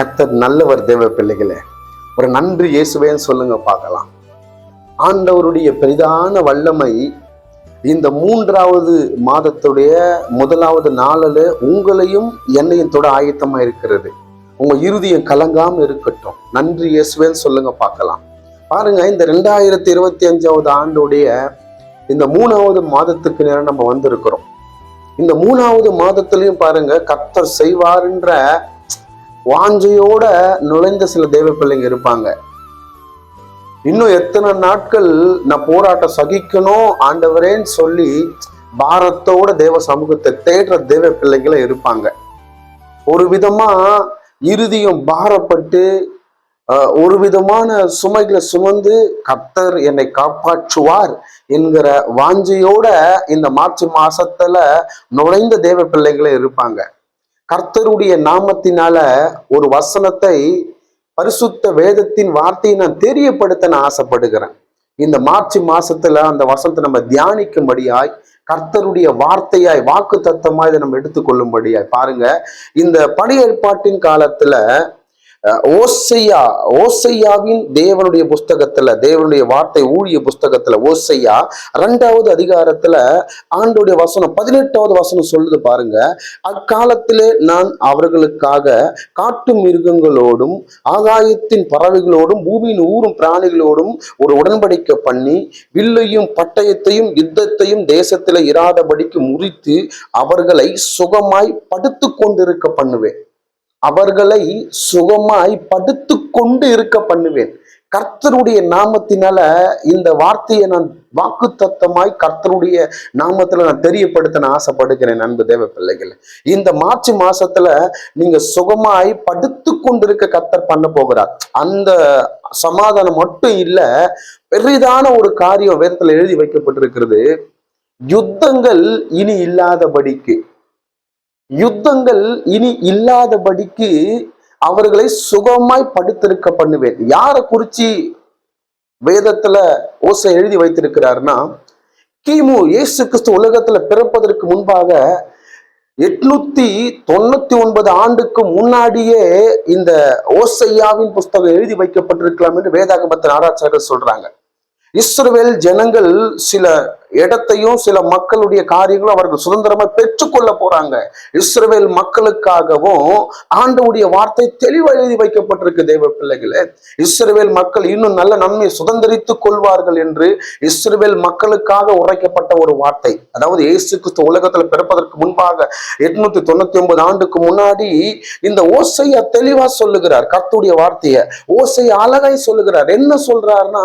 கர்த்தர் நல்லவர். தேவ பிள்ளைகளே, ஒரு நன்றி இயேசுவேன்னு சொல்லுங்க பார்க்கலாம். ஆண்டவருடைய பெரிதான வல்லமை இந்த 3வது மாதத்துடைய 1வது நாளில் உங்களையும் என்னையும் தொட ஆயத்தமா இருக்கிறது. உங்க இருதயம் கலங்காம இருக்கட்டும். நன்றி இயேசுவேன்னு சொல்லுங்க பார்க்கலாம். பாருங்க, இந்த 2025வது ஆண்டுடைய இந்த 3வது மாதத்துக்கு நேரம் நம்ம வந்திருக்கிறோம். இந்த 3வது மாதத்திலையும் பாருங்க, கர்த்தர் செய்வார்ன்ற வாஞ்சையோட நுழைந்த சில தேவ பிள்ளைங்க இருப்பாங்க. இன்னும் எத்தனை நாட்கள் நான் போராட்டம் சகிக்கணும் ஆண்டவரேன்னு சொல்லி பாரத்தோட தேவ சமூகத்தை தேடுற தேவ பிள்ளைங்களும் இருப்பாங்க. ஒரு விதமா இருதயம் பாரப்பட்டு ஒரு விதமான சுமைகளை சுமந்து கர்த்தர் என்னை காப்பாற்றுவார் என்கிற வாஞ்சையோட இந்த மார்ச் மாசத்துல நுழைந்த தேவ பிள்ளைங்களே இருப்பாங்க. கர்த்தருடைய நாமத்தினால ஒரு வசனத்தை, பரிசுத்த வேதத்தின் வார்த்தையை நான் தெரியப்படுத்த நான் ஆசைப்படுகிறேன். இந்த மார்ச் மாசத்துல அந்த வசனத்தை நம்ம தியானிக்கும்படியாய், கர்த்தருடைய வார்த்தையாய், வாக்கு தத்தமாய் இதை நம்ம எடுத்துக்கொள்ளும்படியாய் பாருங்க. இந்த பழைய ஏற்பாட்டின் காலத்துல ஓசையாவின் தேவனுடைய புஸ்தகத்துல, தேவனுடைய வார்த்தை ஊழிய புஸ்தகத்துல ஓசையா 2வது அதிகாரத்துல ஆண்டுடைய வசனம் 18வது வசனம் சொல்லுது பாருங்க. அக்காலத்திலே நான் அவர்களுக்காக காட்டு மிருகங்களோடும் ஆகாயத்தின் பறவைகளோடும் பூமியின் ஊரும் பிராணிகளோடும் ஒரு உடன்படிக்கை பண்ணி வில்லையும் பட்டயத்தையும் யுத்தத்தையும் தேசத்துல இராதபடிக்கு முறித்து அவர்களை சுகமாய் படுத்து கொண்டிருக்க பண்ணுவேன். அவர்களை சுகமாய் படுத்து கொண்டு இருக்க பண்ணுவேன். கர்த்தருடைய நாமத்தினால இந்த வார்த்தையை நான் வாக்கு தத்தமாய் கர்த்தருடைய நாமத்துல நான் தெரியப்படுத்த நான் ஆசைப்படுகிறேன். அன்பு தேவ பிள்ளைகள், இந்த மார்ச் மாசத்துல நீங்க சுகமாய் படுத்து கொண்டிருக்க கர்த்தர் பண்ண போகிறார். அந்த சமாதானம் மட்டும் இல்ல, பெரிதான ஒரு காரியம் வேதத்துல எழுதி வைக்கப்பட்டிருக்கிறது. யுத்தங்கள் இனி இல்லாதபடிக்கு, யுத்தங்கள் இனி இல்லாதபடிக்கு அவர்களை சுகமாய் படுத்திருக்க பண்ணுவேன். யாரை குறிச்சு வேதத்துல ஓசை எழுதி வைத்திருக்கிறார்னா, கிமு இயேசு கிறிஸ்து உலகத்துல பிறப்பதற்கு முன்பாக 899 ஆண்டுக்கு முன்னாடியே இந்த ஓசையாவின் புஸ்தகம் எழுதி வைக்கப்பட்டிருக்கலாம் என்று வேதாகமத்தின் ஆராய்ச்சியாளர்கள் சொல்றாங்க. இஸ்ரவேல் ஜனங்கள் சில இடத்தையும் சில மக்களுடைய காரியங்களும் அவர்கள் சுதந்திரமா பெற்றுக்கொள்ள போறாங்க. இஸ்ரவேல் மக்களுக்காகவும் ஆண்டவருடைய வார்த்தை தெளிவாக எழுதி வைக்கப்பட்டிருக்கு. தேவ பிள்ளைகளே, இஸ்ரவேல் மக்கள் இன்னும் நல்ல நன்மையை சுதந்திரித்துக் கொள்வார்கள் என்று இஸ்ரவேல் மக்களுக்காக உரைக்கப்பட்ட ஒரு வார்த்தை. அதாவது இயேசு கிறிஸ்து உலகத்துல பிறப்பதற்கு முன்பாக 899 ஆண்டுக்கு முன்னாடி இந்த ஓசையா தெளிவா சொல்லுகிறார். கர்த்தருடைய வார்த்தையை ஓசையா அழகாய் சொல்லுகிறார். என்ன சொல்றாருன்னா,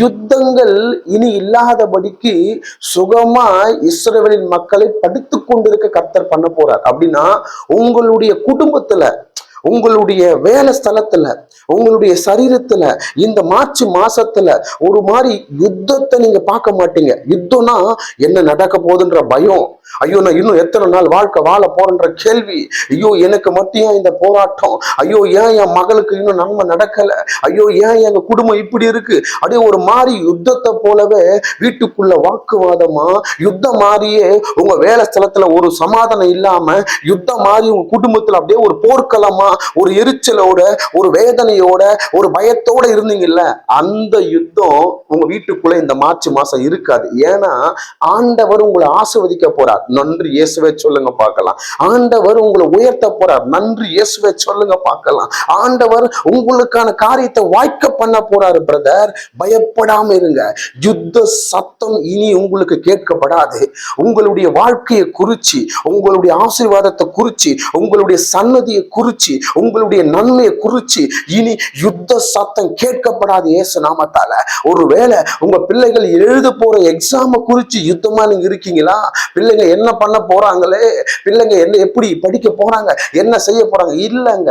யுத்தங்கள் இனி இல்லாதபடிக்கு சுகமாய் இஸ்ரவேலின் மக்களை படுத்து கொண்டிருக்க கர்த்தர் பண்ண போறார். அப்படின்னா உங்களுடைய குடும்பத்துல, உங்களுடைய வேலை ஸ்தலத்துல, உங்களுடைய சரீரத்துல இந்த மார்ச் மாசத்துல ஒரு மாதிரி யுத்தத்தை நீங்க பார்க்க மாட்டீங்க. யுத்தம்னா என்ன நடக்க போகுதுன்ற பயம், ஐயோ நான் இன்னும் எத்தனை நாள் வாழ்க்கை வாழ போறன்ற கேள்வி, ஐயோ எனக்கு மட்டும் இந்த போராட்டம், ஐயோ ஏன் என் மகளுக்கு இன்னும் நன்மை நடக்கல, ஐயோ ஏன் எங்க குடும்பம் இப்படி இருக்கு, அப்படியே ஒரு மாதிரி யுத்தத்தை போலவே வீட்டுக்குள்ள வாக்குவாதமா, யுத்தம் மாதிரியே உங்க வேலை ஸ்தலத்துல ஒரு சமாதானம் இல்லாம, யுத்தம் மாதிரி உங்க குடும்பத்துல அப்படியே ஒரு போர்க்களமா, ஒரு எரிச்சலோட, ஒரு வேதனையோட, ஒரு பயத்தோட இருந்தீங்கல்ல, அந்த யுத்தம் உங்க வீட்டுக்குள்ள இந்த மார்ச் மாசம் இருக்காது. ஏன்னா ஆண்டவர் உங்களை ஆசீர்வதிக்க போறார். நன்றி இயேசுவே சொல்லுங்க பார்க்கலாம். ஆண்டவர் உங்களை உயர்த்த போறார். நன்றி இயேசுவே சொல்லுங்க பார்க்கலாம். ஆண்டவர் உங்களுக்கான காரியத்தை வாய்க்க பண்ண போறாரு. பிரதர், பயப்படாம இருங்க. யுத்த சத்தம் இனி உங்களுக்கு கேட்கப்படாது. உங்களுடைய வாழ்க்கையை குறிச்சு, உங்களுடைய ஆசீர்வாதத்தை குறிச்சு, உங்களுடைய சன்னதியை குறிச்சு, உங்களுடைய நன்மையை குறிச்சு இனி யுத்த சத்தம் கேட்கப்படாது இயேசு நாமத்தால. ஒருவேளை உங்க பிள்ளைகள் எழுத போற எக்ஸாம குறிச்சு யுத்தமா நீங்க இருக்கீங்களா? பிள்ளைங்க என்ன பண்ண போறாங்களே, பிள்ளைங்க என்ன எப்படி படிக்க போறாங்க, என்ன செய்ய போறாங்க? இல்லங்க,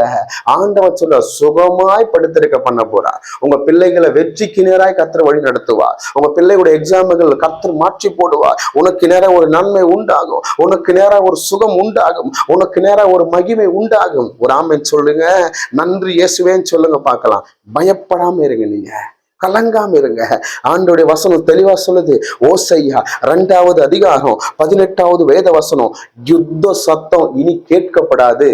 ஆண்டவர் சொல்ல சுகமாய் படுத்திருக்க பண்ண போறார். உங்க பிள்ளைகளை வெற்றிக்கு நேராய் கர்த்தர் வழி நடத்துவார். உங்க பிள்ளைகளுடைய எக்ஸாம்கள் கர்த்தர் மாற்றி போடுவார். உனக்கு நேரம் ஒரு நன்மை உண்டாகும், உனக்கு நேரம் ஒரு சுகம் உண்டாகும், உனக்கு நேரம் ஒரு மகிமை உண்டாகும். ஒரு ஆமென் சொல்லுங்க. நன்றி இயேசுவேன்னு சொல்லுங்க பார்க்கலாம். பயப்படாம இருங்க. நீங்க கலங்காம இருங்க. ஆண்டோடைய வசனம் தெளிவா சொல்லுது. ஓசையா 2வது அதிகாரம் 18வது வேத வசனம், யுத்த சத்தம் இனி கேட்கப்படாது,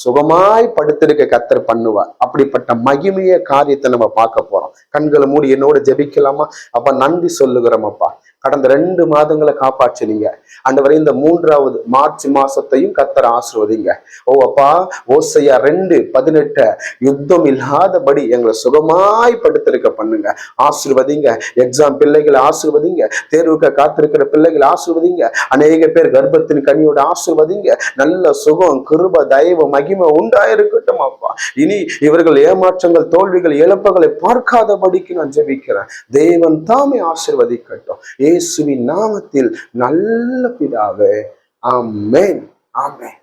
சுகமாய் படுத்திருக்க கர்த்தர் பண்ணுவார். அப்படிப்பட்ட மகிமைய காரியத்தை நம்ம பார்க்க போறோம். கண்களை மூடி என்னோட ஜெபிக்கலாமா? அப்ப நன்றி சொல்லுகிறோம் அப்பா, கடந்த 2 மாதங்களை காப்பாற்றினீங்க ஆண்டவரே. இந்த 3வது மார்ச் மாசத்தையும் கர்த்தர் ஆசீர்வதிங்க. ஓ அப்பா, ஓசையா 2:18 யுத்தம் இல்லாதபடி எங்களை சுகமாய் படுத்திருக்க பண்ணுங்க, ஆசீர்வதிங்க. எக்ஸாம் பிள்ளைகளை ஆசீர்வதிங்க, தேர்வுக்கு காத்திருக்கிற பிள்ளைகளை ஆசீர்வதிங்க. அநேக பேர் கர்ப்பத்தின் கனியோட ஆசீர்வதிங்க. நல்ல சுகம், கிருப, தயவு, மகிமை உண்டாயிருக்கட்டும் அப்பா. இனி இவர்கள் ஏமாற்றங்கள், தோல்விகள், இழப்புகளை பார்க்காதபடிக்கு நான் ஜெபிக்கிறேன். தேவன் தாமே ஆசீர்வதிக்கட்டும். இயேசுவின் நாமத்தில் நல்ல பிதாவே, ஆமென், ஆமென்.